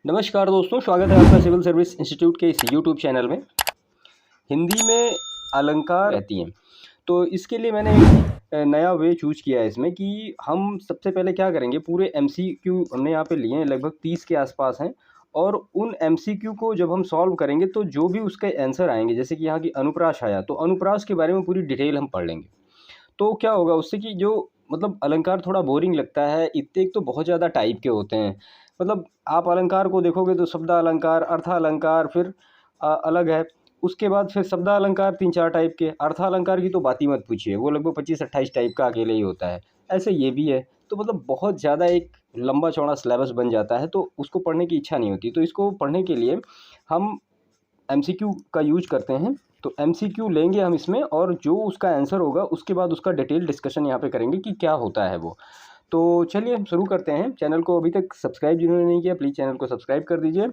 नमस्कार दोस्तों, स्वागत है आपका सिविल सर्विस इंस्टीट्यूट के इस यूट्यूब चैनल में। हिंदी में अलंकार रहती हैं, तो इसके लिए मैंने एक नया वे चूज़ किया है इसमें कि हम सबसे पहले क्या करेंगे, पूरे एमसीक्यू हमने यहाँ पे लिए हैं, लगभग 30 के आसपास हैं। और उन एमसीक्यू को जब हम सॉल्व करेंगे तो जो भी उसके आंसर आएंगे, जैसे कि यहाँ की अनुप्रास आया, तो अनुप्रास के बारे में पूरी डिटेल हम पढ़ लेंगे। तो क्या होगा उससे कि जो मतलब अलंकार थोड़ा बोरिंग लगता है, इतने एक तो बहुत ज़्यादा टाइप के होते हैं। मतलब आप अलंकार को देखोगे तो शब्दालंकार, अर्थालंकार, फिर अलग है। उसके बाद फिर शब्दालंकार 3-4 टाइप के, अर्थालंकार की तो बात ही मत पूछिए, वो लगभग 25-28 टाइप का अकेले ही होता है। ऐसे ये भी है, तो मतलब बहुत ज़्यादा एक लंबा चौड़ा सिलेबस बन जाता है, तो उसको पढ़ने की इच्छा नहीं होती। तो इसको पढ़ने के लिए हम एमसीक्यू का यूज करते हैं। तो एमसीक्यू लेंगे हम इसमें, और जो उसका आंसर होगा उसके बाद उसका डिटेल डिस्कशन यहाँ पे करेंगे कि क्या होता है वो। तो चलिए हम शुरू करते हैं। चैनल को अभी तक सब्सक्राइब जिन्होंने नहीं किया, प्लीज़ चैनल को सब्सक्राइब कर दीजिए।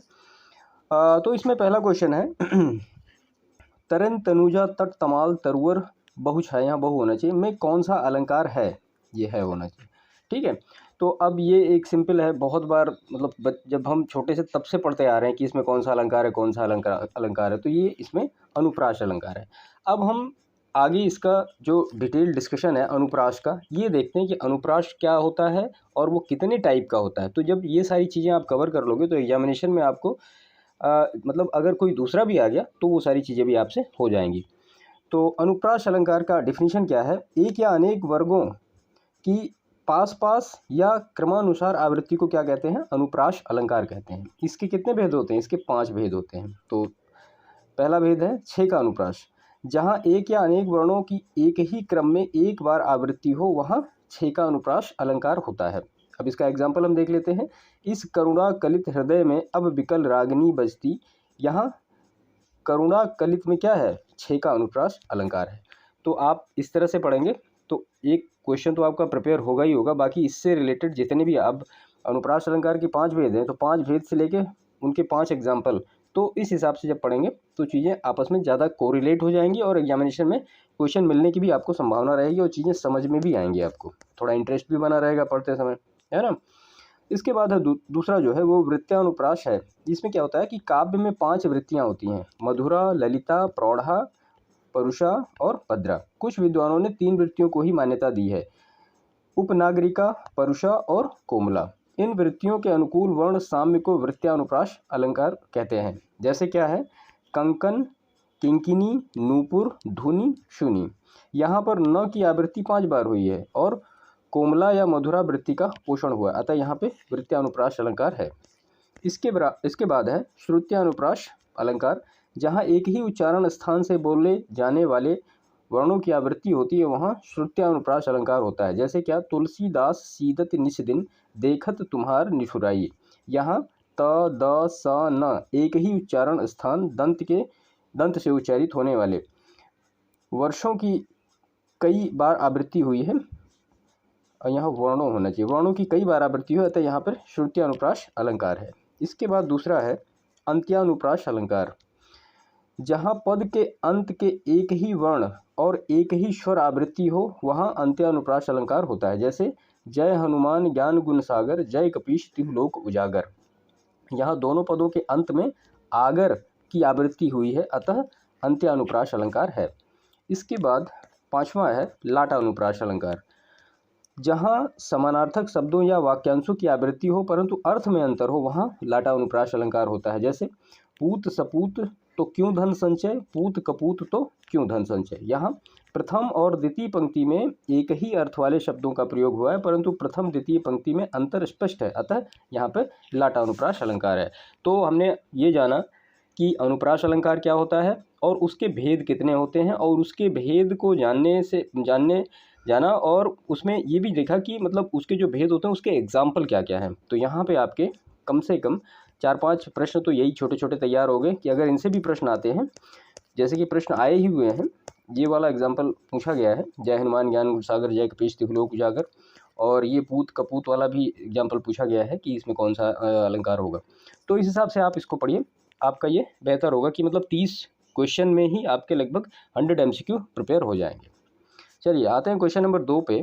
तो इसमें पहला क्वेश्चन है तरन तनुजा तट तमाल तरुवर बहुछाया बहु होना चाहिए में कौन सा अलंकार है, ये है होना चाहिए। ठीक है, तो अब ये एक सिंपल है, बहुत बार मतलब जब हम छोटे से तब से पढ़ते आ रहे हैं कि इसमें कौन सा अलंकार है, कौन सा अलंकार अलंकार है, तो ये इसमें अनुप्रास अलंकार है। अब हम आगे इसका जो डिटेल डिस्कशन है अनुप्रास का, ये देखते हैं कि अनुप्रास क्या होता है और वो कितने टाइप का होता है। तो जब ये सारी चीज़ें आप कवर कर लोगे तो एग्जामिनेशन में आपको मतलब अगर कोई दूसरा भी आ गया तो वो सारी चीज़ें भी आपसे हो जाएंगी। तो अनुप्रास अलंकार का डिफिनीशन क्या है, एक या अनेक वर्गों की पास पास या क्रमानुसार आवृत्ति को क्या कहते हैं, अनुप्रास अलंकार कहते हैं। इसके कितने भेद होते हैं, इसके 5 भेद होते हैं। तो पहला भेद है 6 का अनुप्रास, जहाँ एक या अनेक वर्णों की एक ही क्रम में एक बार आवृत्ति हो, वहाँ 6 का अनुप्रास अलंकार होता है। अब इसका एग्जाम्पल हम देख लेते हैं। इस करुणा कलित हृदय में अब विकल रागिनी बजती, यहाँ करुणा कलित में क्या है, 6 का अनुप्रास अलंकार है। तो आप इस तरह से पढ़ेंगे तो एक क्वेश्चन तो आपका प्रिपेयर होगा ही होगा। बाकी इससे रिलेटेड जितने भी अब अनुप्रास अलंकार के 5 भेद हैं, तो 5 भेद से लेके उनके 5 एग्जाम्पल, तो इस हिसाब से जब पढ़ेंगे तो चीज़ें आपस में ज़्यादा कोरिलेट हो जाएंगी और एग्जामिनेशन में क्वेश्चन मिलने की भी आपको संभावना रहेगी और चीज़ें समझ में भी आएंगी, आपको थोड़ा इंटरेस्ट भी बना रहेगा पढ़ते समय, है ना। इसके बाद है दूसरा जो है वो वृत्त्यानुप्रास है। इसमें क्या होता है कि काव्य में 5 वृत्तियाँ होती हैं, मधुरा, ललिता, प्रौढ़ा, परुषा और भद्रा। कुछ विद्वानों ने 3 वृत्तियों को ही मान्यता दी है, उपनागरिका, परुषा और कोमला। इन वृत्तियों के अनुकूल वर्ण साम्य को वृत्त्यानुप्रास अलंकार कहते हैं। जैसे क्या है, कंकन, किंकिनी, नूपुर, धुनी, शुनि। यहाँ पर न की आवृत्ति 5 बार हुई है और कोमला या मधुरा वृत्ति का पोषण हुआ, अतः यहाँ पे वृत्त्यानुप्रास अलंकार है। इसके बाद है श्रुत्यानुप्रास अलंकार, जहाँ एक ही उच्चारण स्थान से बोले जाने वाले वर्णों की आवृत्ति होती है, वहाँ श्रुत्यानुप्रास अलंकार होता है। जैसे क्या, तुलसीदास सीदत निस दिन देखत तुम्हार निठुराई। यहाँ त द स न एक ही उच्चारण स्थान दंत से उच्चारित होने वाले वर्षों की कई बार आवृत्ति हुई है, और यहाँ वर्णों होना चाहिए, वर्णों की कई बार आवृत्ति हुई, अतः यहाँ पर श्रुत्यानुप्रास अलंकार है। इसके बाद दूसरा है अंत्यानुप्रास अलंकार, जहाँ पद के अंत के एक ही वर्ण और एक ही स्वर आवृत्ति हो, वहाँ अंत्यानुप्रास अलंकार होता है। जैसे जय हनुमान ज्ञान गुण सागर, जय कपीश तिहु लोक उजागर। यहाँ दोनों पदों के अंत में आगर की आवृत्ति हुई है, अतः अंत्यानुप्रास अलंकार है। इसके बाद 5वां है लाटानुप्रास अलंकार, जहाँ समानार्थक शब्दों या वाक्यांशों की आवृत्ति हो परंतु अर्थ में अंतर हो, वहाँ लाटानुप्रास अलंकार होता है। जैसे पूत सपूत तो क्यों धन संचय, पूत कपूत तो क्यों धन संचय। यहाँ प्रथम और द्वितीय पंक्ति में एक ही अर्थ वाले शब्दों का प्रयोग हुआ है, परंतु प्रथम द्वितीय पंक्ति में अंतर स्पष्ट है, अतः यहाँ पर लाटानुप्रास अलंकार है। तो हमने ये जाना कि अनुप्रास अलंकार क्या होता है और उसके भेद कितने होते हैं, और उसके भेद को जाना और उसमें ये भी देखा कि मतलब उसके जो भेद होते हैं उसके एग्जाम्पल क्या क्या हैं। तो यहाँ पे आपके कम से कम 4-5 प्रश्न तो यही छोटे छोटे तैयार हो गए कि अगर इनसे भी प्रश्न आते हैं, जैसे कि प्रश्न आए ही हुए हैं, ये वाला एग्जाम्पल पूछा गया है, जय हनुमान ज्ञान सागर जय कपीश तिहु लोक उजागर, और ये पूत कपूत वाला भी एग्जाम्पल पूछा गया है कि इसमें कौन सा अलंकार होगा। तो इस हिसाब से आप इसको पढ़िए, आपका ये बेहतर होगा कि मतलब 30 क्वेश्चन में ही आपके लगभग 100 MCQ प्रिपेयर हो जाएंगे। चलिए आते हैं क्वेश्चन नंबर 2 पे।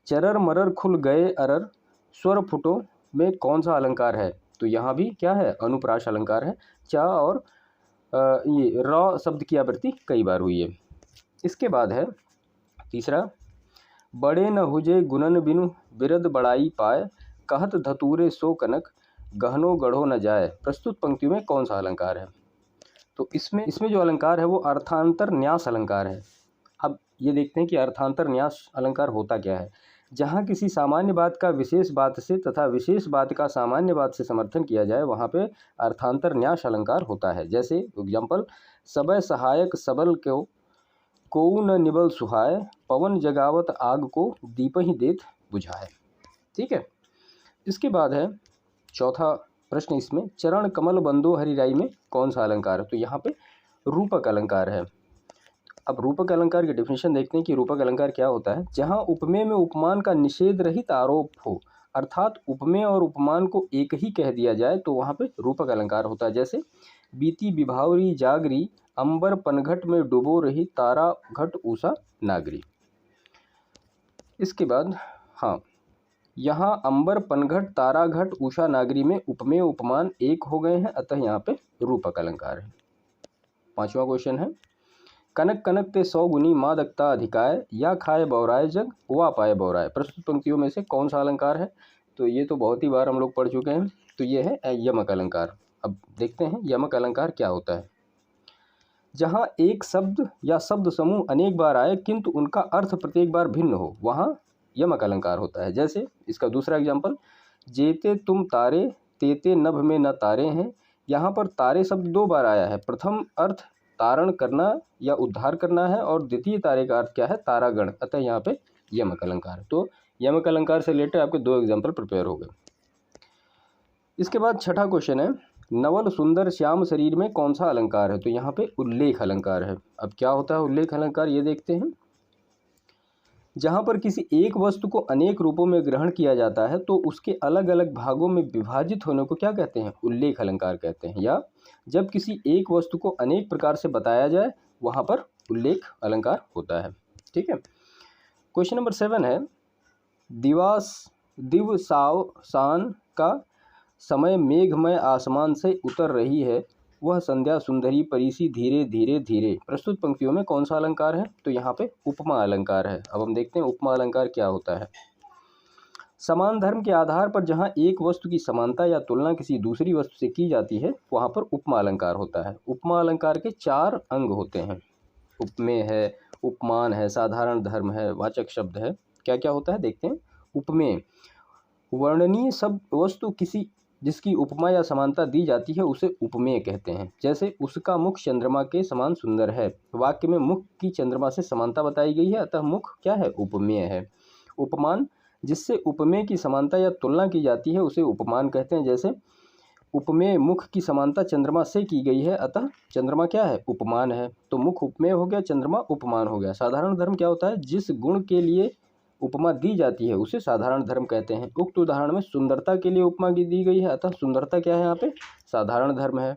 चरर मरर खुल गए अरर स्वर फुटो में कौन सा अलंकार है। तो यहाँ भी क्या है, अनुप्रास अलंकार है। चा और ये र शब्द की आवृत्ति कई बार हुई है। इसके बाद है तीसरा, बड़े न हुजे गुणन बिनु बिरद बड़ाई पाए, कहत धतूरे सो कनक गहनो गढ़ो न जाए। प्रस्तुत पंक्तियों में कौन सा अलंकार है? तो इसमें जो अलंकार है वो अर्थांतर न्यास अलंकार है। अब ये देखते हैं कि अर्थांतर न्यास अलंकार होता क्या है। जहाँ किसी सामान्य बात का विशेष बात से तथा विशेष बात का सामान्य बात से समर्थन किया जाए वहाँ पे अर्थांतर न्यास अलंकार होता है। जैसे एग्जाम्पल, सबय सहायक सबल को न निबल सुहाय, पवन जगावत आग को दीप ही देत बुझाए। ठीक है। इसके बाद है चौथा प्रश्न, इसमें चरण कमल बंदो हरिराई में कौन सा अलंकार है? तो यहाँ पे रूपक अलंकार है। अब रूपक अलंकार की डेफिनेशन देखते हैं कि रूपक अलंकार क्या होता है। जहाँ उपमेय में उपमान का निषेध रहित आरोप हो, अर्थात उपमेय और उपमान को एक ही कह दिया जाए, तो वहाँ पे रूपक अलंकार होता है। जैसे बीती विभावरी जागरी, अंबर पनघट में डुबो रही तारा घट ऊषा नागरी। इसके बाद हाँ, यहाँ अंबर पनघट तारा घट उषा नागरी में उपमेय उपमान एक हो गए हैं, अतः यहाँ पे रूपक अलंकार है। पांचवा क्वेश्चन है, कनक कनक ते 100 गुनी मादकता अधिकाय, या खाए बौराए जग वा पाए बौराए। प्रस्तुत पंक्तियों में से कौन सा अलंकार है? तो ये तो बहुत ही बार हम लोग पढ़ चुके हैं। तो ये है यमक अलंकार। अब देखते हैं यमक अलंकार क्या होता है। जहाँ एक शब्द या शब्द समूह अनेक बार आए किंतु उनका अर्थ प्रत्येक बार भिन्न हो, वहाँ यमक अलंकार होता है। जैसे इसका दूसरा एग्जाम्पल, जेते तुम तारे तेते नभ में न तारे हैं। यहाँ पर तारे शब्द 2 बार आया है। प्रथम अर्थ तारण करना या उद्धार करना है और द्वितीय तारे का अर्थ क्या है, तारागण, अतः यहाँ पे यमक अलंकार। तो यमक अलंकार से रिलेटेड आपके 2 एग्जाम्पल प्रिपेयर हो गए। इसके बाद छठा क्वेश्चन है, नवल सुंदर श्याम शरीर में कौन सा अलंकार है? तो यहाँ पे उल्लेख अलंकार है। अब क्या होता है उल्लेख अलंकार, ये देखते हैं। जहाँ पर किसी एक वस्तु को अनेक रूपों में ग्रहण किया जाता है तो उसके अलग अलग भागों में विभाजित होने को क्या कहते हैं, उल्लेख अलंकार कहते हैं। या जब किसी एक वस्तु को अनेक प्रकार से बताया जाए वहाँ पर उल्लेख अलंकार होता है। ठीक है। क्वेश्चन नंबर 7 है, दिवसावसान का समय मेघमय आसमान से उतर रही है, वह संध्या सुंदरी परिसी धीरे धीरे धीरे। प्रस्तुत पंक्तियों में कौन सा अलंकार है? तो यहाँ पे उपमा अलंकार है। अब हम देखते हैं उपमा अलंकार क्या होता है। समान धर्म के आधार पर जहाँ एक वस्तु की समानता या तुलना किसी दूसरी वस्तु से की जाती है वहाँ पर उपमा अलंकार होता है। उपमा अलंकार के 4 अंग होते हैं। उपमेय है, उपमान है, साधारण धर्म है, वाचक शब्द है। क्या क्या होता है देखते हैं। उपमेय, वर्णनीय शब्द वस्तु किसी जिसकी उपमा या समानता दी जाती है उसे उपमेय कहते हैं। जैसे उसका मुख चंद्रमा के समान सुंदर है, वाक्य में मुख की चंद्रमा से समानता बताई गई है, अतः मुख क्या है, उपमेय है। उपमान, जिससे उपमेय की समानता या तुलना की जाती है उसे उपमान कहते हैं। जैसे उपमेय मुख की समानता चंद्रमा से की गई है, अतः चंद्रमा क्या है, उपमान है। तो मुख उपमेय हो गया, चंद्रमा उपमान हो गया। साधारण धर्म क्या होता है, जिस गुण के लिए उपमा दी जाती है उसे साधारण धर्म कहते हैं। उक्त उदाहरण में सुंदरता के लिए उपमा दी गई है, अतः सुंदरता क्या है यहाँ पे, साधारण धर्म है।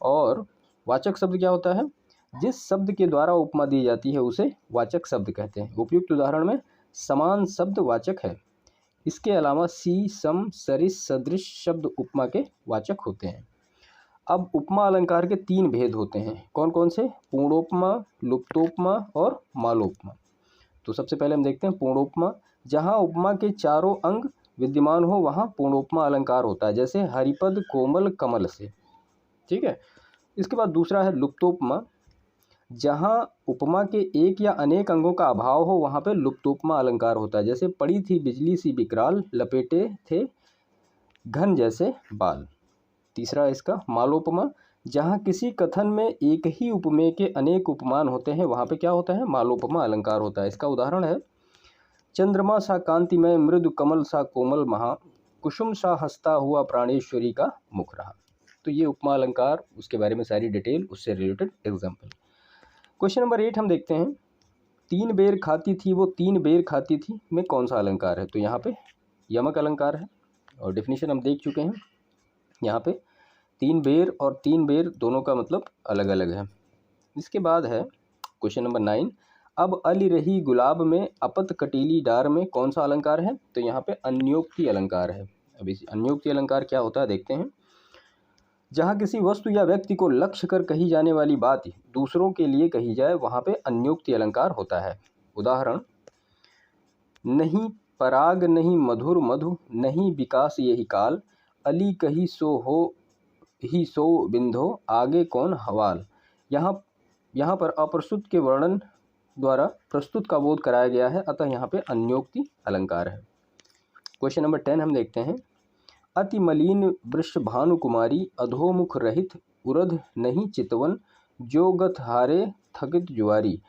और वाचक शब्द क्या होता है, जिस शब्द के द्वारा उपमा दी जाती है उसे वाचक शब्द कहते हैं। उपयुक्त उदाहरण में समान शब्द वाचक है। इसके अलावा सी, सम, सरिस, सदृश शब्द उपमा के वाचक होते हैं। अब उपमा अलंकार के 3 भेद होते हैं। कौन कौन से? पूर्णोपमा, लुप्तोपमा और मालोपमा। तो सबसे पहले हम देखते हैं पूर्णोपमा। जहाँ उपमा के चारों अंग विद्यमान हो वहाँ पूर्णोपमा अलंकार होता है। जैसे हरिपद कोमल कमल से। ठीक है। इसके बाद दूसरा है लुप्तोपमा। जहाँ उपमा के एक या अनेक अंगों का अभाव हो वहाँ पे लुप्तोपमा अलंकार होता है। जैसे पड़ी थी बिजली सी विकराल, लपेटे थे घन जैसे बाल। तीसरा है इसका मालोपमा। जहाँ किसी कथन में एक ही उपमेय के अनेक उपमान होते हैं वहाँ पे क्या होता है, मालोपमा अलंकार होता है। इसका उदाहरण है, चंद्रमा सा कांतिमय मृदु कमल सा कोमल महा, कुसुम सा हंसता हुआ प्राणेश्वरी का मुख रहा। तो ये उपमा अलंकार, उसके बारे में सारी डिटेल, उससे रिलेटेड एग्जाम्पल। क्वेश्चन नंबर 8 हम देखते हैं, 3 बेर खाती थी वो 3 बेर खाती थी में कौन सा अलंकार है? तो यहाँ पे यमक अलंकार है और डेफिनेशन हम देख चुके हैं। यहाँ पे 3 बेर और 3 बेर दोनों का मतलब अलग अलग है। इसके बाद है क्वेश्चन नंबर 9, अब अली रही गुलाब में अपत कटीली डार में कौन सा अलंकार है? तो यहाँ पे अन्योक्ति अलंकार है। अब इस अन्योक्ति अलंकार क्या होता है देखते हैं। जहाँ किसी वस्तु या व्यक्ति को लक्ष्य कर कही जाने वाली बात दूसरों के लिए कही जाए वहाँ पे अन्योक्ति अलंकार होता है। उदाहरण, नहीं पराग नहीं मधुर मधु, नहीं विकास यही काल, अली कही सो हो ही सो बिंधो, आगे कौन हवाल। यहाँ पर अप्रस्तुत के वर्णन द्वारा प्रस्तुत का बोध कराया गया है, अतः यहाँ पे अन्योक्ति अलंकार है। क्वेश्चन नंबर 10 हम देखते हैं। अति मलिन वृषभानु कुमारी, अधोमुख रहित उरध नहीं चितवन, जो गत हारे थकित जुआरी,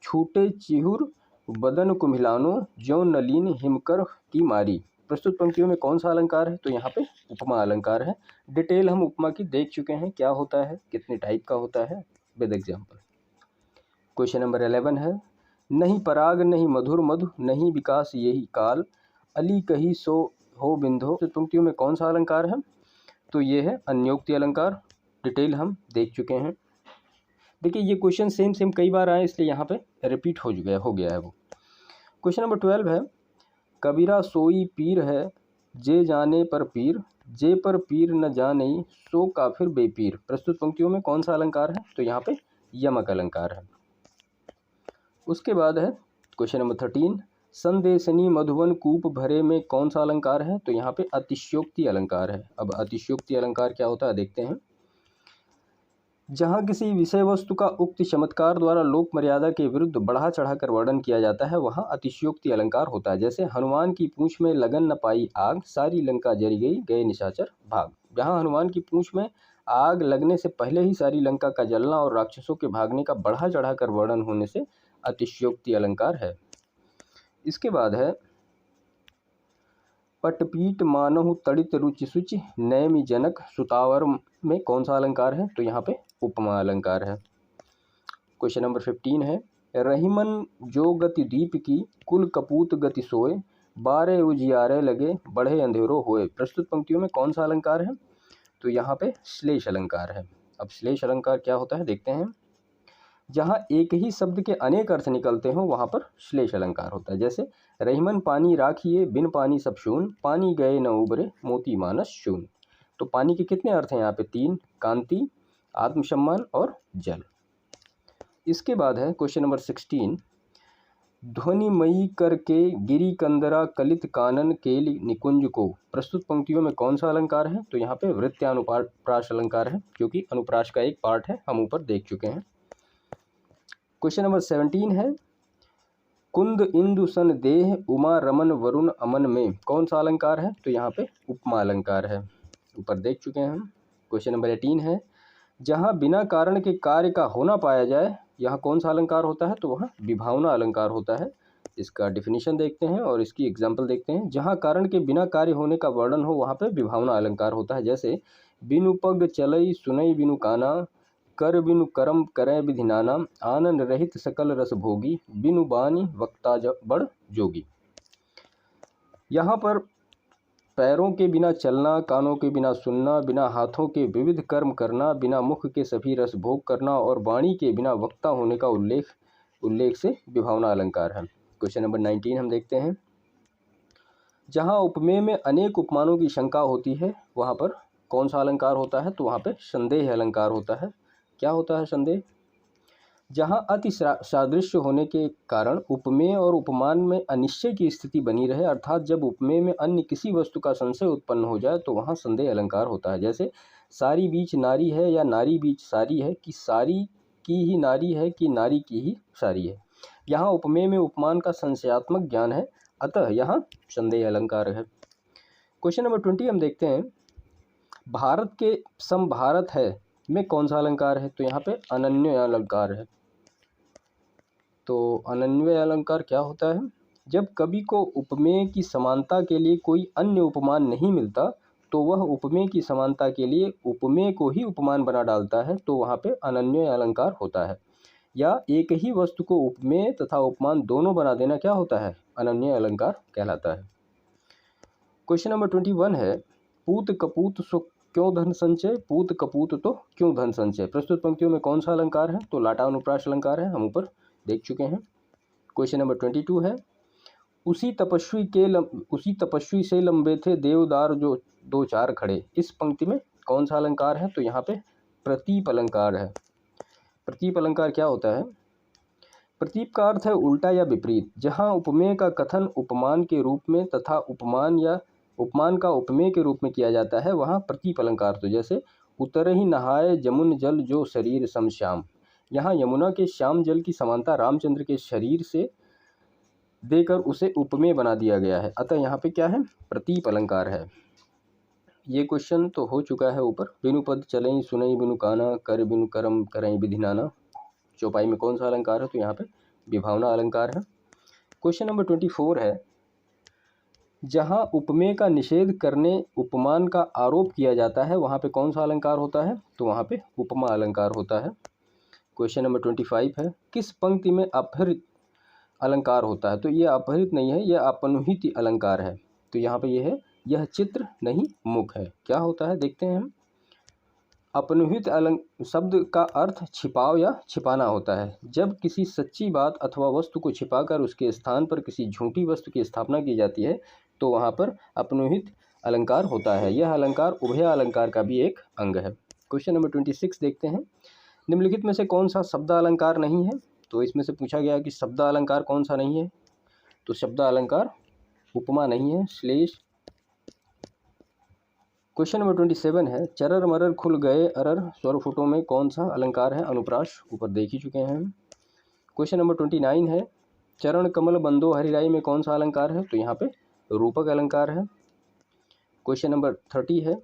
छूटे चिहुर बदन कुम्हिलानो, ज्यों नलीन हिमकर की मारी। प्रस्तुत पंक्तियों में कौन सा अलंकार है? तो यहाँ पे उपमा अलंकार है। डिटेल हम उपमा की देख चुके हैं, क्या होता है, कितने टाइप का होता है, विद एग्जाम्पल। क्वेश्चन नंबर 11 है। नहीं पराग नहीं मधुर मधु, नहीं विकास यही काल, अली कही सो हो बिंधो। प्रस्तुत पंक्तियों में कौन सा अलंकार है? तो ये है अन्योक्ति अलंकार। डिटेल हम देख चुके हैं। देखिए ये क्वेश्चन सेम कई बार आए, इसलिए यहाँ पे रिपीट हो गया है वो। क्वेश्चन नंबर 12 है। कबीरा सोई पीर है, जे जाने पर पीर, जे पर पीर न जाने सो काफिर बेपीर। प्रस्तुत पंक्तियों में कौन सा अलंकार है? तो यहाँ पे यमक अलंकार है। उसके बाद है क्वेश्चन नंबर 13। संदेशनी मधुवन कूप भरे में कौन सा अलंकार है? तो यहाँ पे अतिशयोक्ति अलंकार है। अब अतिशयोक्ति अलंकार क्या होता है देखते हैं। जहाँ किसी विषय वस्तु का उक्त चमत्कार द्वारा लोक मर्यादा के विरुद्ध बढ़ा चढ़ाकर वर्णन किया जाता है, वहाँ अतिशयोक्ति अलंकार होता है। जैसे हनुमान की पूंछ में लगन न पाई आग, सारी लंका जरी गई, गए निशाचर भाग। जहाँ हनुमान की पूंछ में आग लगने से पहले ही सारी लंका का जलना और राक्षसों के भागने का बढ़ा चढ़ाकर वर्णन होने से अतिशयोक्ति अलंकार है। इसके बाद है पटपीट मानहु तड़ित रुचि सुचि, नैमि जनक सुतावर में कौन सा अलंकार है? तो यहाँ पे उपमा अलंकार है। क्वेश्चन नंबर 15 है। रहीमन जो गति दीप की, कुल कपूत गति सोए, बारे उजियारे लगे, बढ़े अंधेरो होए। प्रस्तुत पंक्तियों में कौन सा अलंकार है? तो यहाँ पे श्लेष अलंकार है। अब श्लेष अलंकार क्या होता है देखते हैं। जहाँ एक ही शब्द के अनेक अर्थ निकलते हों वहाँ पर श्लेष अलंकार होता है। जैसे रहीमन पानी राखिए, बिन पानी सब शून, पानी गए न उबरे, मोती मानस शून। तो पानी के कितने अर्थ हैं यहाँ पे? 3, कांति, आत्मसम्मान और जल। इसके बाद है क्वेश्चन नंबर 16। ध्वनिमयी करके गिरी कंदरा कलित कानन केलि निकुंज को। प्रस्तुत पंक्तियों में कौन सा अलंकार है? तो यहाँ पे वृत्यानुप्रास अलंकार है, क्योंकि अनुप्रास का एक पार्ट है, हम ऊपर देख चुके हैं। क्वेश्चन नंबर 17 है। कुंद इंदु सन देह, उमा रमन वरुण अमन में कौन सा अलंकार है? तो यहाँ पे उपमा अलंकार है, ऊपर देख चुके हैं हम। क्वेश्चन नंबर 18 है। जहाँ बिना कारण के कार्य का होना पाया जाए, यहाँ कौन सा अलंकार होता है? तो वहाँ विभावना अलंकार होता है। इसका डिफिनीशन देखते हैं और इसकी एग्जाम्पल देखते हैं। जहाँ कारण के बिना कार्य होने का वर्णन हो वहाँ पे विभावना अलंकार होता है। जैसे बिनु पग चलई सुनई बिनु काना, कर बिनु करम करें विधि नाना, आनंद रहित सकल रस भोगी, बिनु बानी वक्ता बड़ जोगी। यहाँ पर पैरों के बिना चलना, कानों के बिना सुनना, बिना हाथों के विविध कर्म करना, बिना मुख के सभी रस भोग करना और वाणी के बिना वक्ता होने का उल्लेख से विभावना अलंकार है। क्वेश्चन नंबर 19 हम देखते हैं। जहाँ उपमेय में अनेक उपमानों की शंका होती है वहाँ पर कौन सा अलंकार होता है? तो वहाँ पे संदेह अलंकार होता है। क्या होता है संदेह? जहाँ अति सादृश्य होने के कारण उपमेय और उपमान में अनिश्चय की स्थिति बनी रहे, अर्थात जब उपमेय में अन्य किसी वस्तु का संशय उत्पन्न हो जाए तो वहाँ संदेह अलंकार होता है। जैसे सारी बीच नारी है या नारी बीच सारी है, कि सारी की ही नारी है कि नारी की ही सारी है। यहाँ उपमेय में उपमान का संशयात्मक ज्ञान है, अतः यहाँ संदेह अलंकार है। क्वेश्चन नंबर 20 हम देखते हैं। भारत के सम भारत है में कौन सा अलंकार है? तो यहाँ पे अनन्य अलंकार है। तो अनन्वय अलंकार क्या होता है? जब कवि को उपमेय की समानता के लिए कोई अन्य उपमान नहीं मिलता तो वह उपमेय की समानता के लिए उपमेय को ही उपमान बना डालता है, तो वहाँ पे अनन्वय अलंकार होता है। या एक ही वस्तु को उपमेय तथा उपमान दोनों बना देना क्या होता है? अनन्य अलंकार कहलाता है। क्वेश्चन नंबर 21 है। पूत कपूत सो क्यों धन संचय, पूत कपूत तो क्यों धन संचय। प्रस्तुत पंक्तियों में कौन सा अलंकार है? तो लाटा अनुप्रास अलंकार है, हम ऊपर देख चुके हैं। क्वेश्चन नंबर 22 है। उसी तपस्वी से लंबे थे देवदार जो दो चार खड़े। इस पंक्ति में कौन सा अलंकार है? तो यहाँ पे प्रतीप अलंकार है। प्रतीप अलंकार क्या होता है? प्रतीप का अर्थ है उल्टा या विपरीत। जहाँ उपमेय का कथन उपमान के रूप में तथा उपमान का उपमेय के रूप में किया जाता है वहाँ प्रतीप अलंकार। तो जैसे उतर ही नहाए जमुन जल जो शरीर सम श्याम, यहाँ यमुना के श्याम जल की समानता रामचंद्र के शरीर से देकर उसे उपमेय बना दिया गया है, अतः यहाँ पे क्या है? प्रतीप अलंकार है। ये क्वेश्चन तो हो चुका है ऊपर। बिनु पद चलें सुनई बिनु काना, कर बिनु करम करें विधि नाना। चौपाई में कौन सा अलंकार है? तो यहाँ पे विभावना अलंकार है। क्वेश्चन नंबर 24 है, जहाँ उपमेय का निषेध करने उपमान का आरोप किया जाता है वहाँ पे कौन सा अलंकार होता है? तो वहाँ पे उपमा अलंकार होता है। क्वेश्चन नंबर 25 है, किस पंक्ति में अपहृत अलंकार होता है? तो ये अपहृत नहीं है, यह अपनुहित अलंकार है। तो यहाँ पे ये है, यह चित्र नहीं मुख है। क्या होता है देखते हैं हम। अपनुहित शब्द का अर्थ छिपाव या छिपाना होता है। जब किसी सच्ची बात अथवा वस्तु को छिपाकर उसके स्थान पर किसी झूठी वस्तु की स्थापना की जाती है तो वहाँ पर अपनुहित अलंकार होता है। यह अलंकार उभय अलंकार का भी एक अंग है। क्वेश्चन नंबर 26 देखते हैं, निम्नलिखित में से कौन सा शब्द अलंकार नहीं है? तो इसमें से पूछा गया कि शब्द अलंकार कौन सा नहीं है? तो शब्द अलंकार उपमा नहीं है, श्लेष। क्वेश्चन नंबर 27 है, चरर मरर खुल गए अरर स्वर फुटों में कौन सा अलंकार है? अनुप्रास, ऊपर देख ही चुके हैं हम। क्वेश्चन नंबर 29 है, चरण कमल बंदो हरिराई में कौन सा अलंकार है? तो यहाँ पे रूपक अलंकार है। क्वेश्चन नंबर 30 है,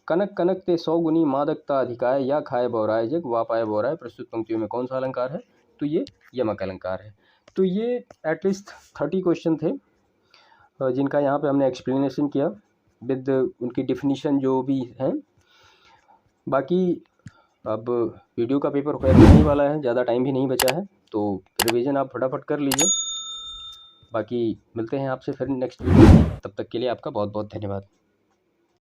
कनक कनक ते 100 गुनी मादकता अधिकाय या खाए बौराय जग वा पाए बौराय। प्रस्तुत पंक्तियों में कौन सा अलंकार है? तो ये यमक अलंकार है। तो ये एटलीस्ट 30 क्वेश्चन थे जिनका यहाँ पे हमने एक्सप्लेनेशन किया विद उनकी डिफिनीशन जो भी हैं। बाकी अब वीडियो का पेपर होने वाला है, ज़्यादा टाइम भी नहीं बचा है, तो रिवीजन आप फटाफट कर लीजिए। बाकी मिलते हैं आपसे फिर नेक्स्ट वीडियो, तब तक के लिए आपका बहुत बहुत धन्यवाद।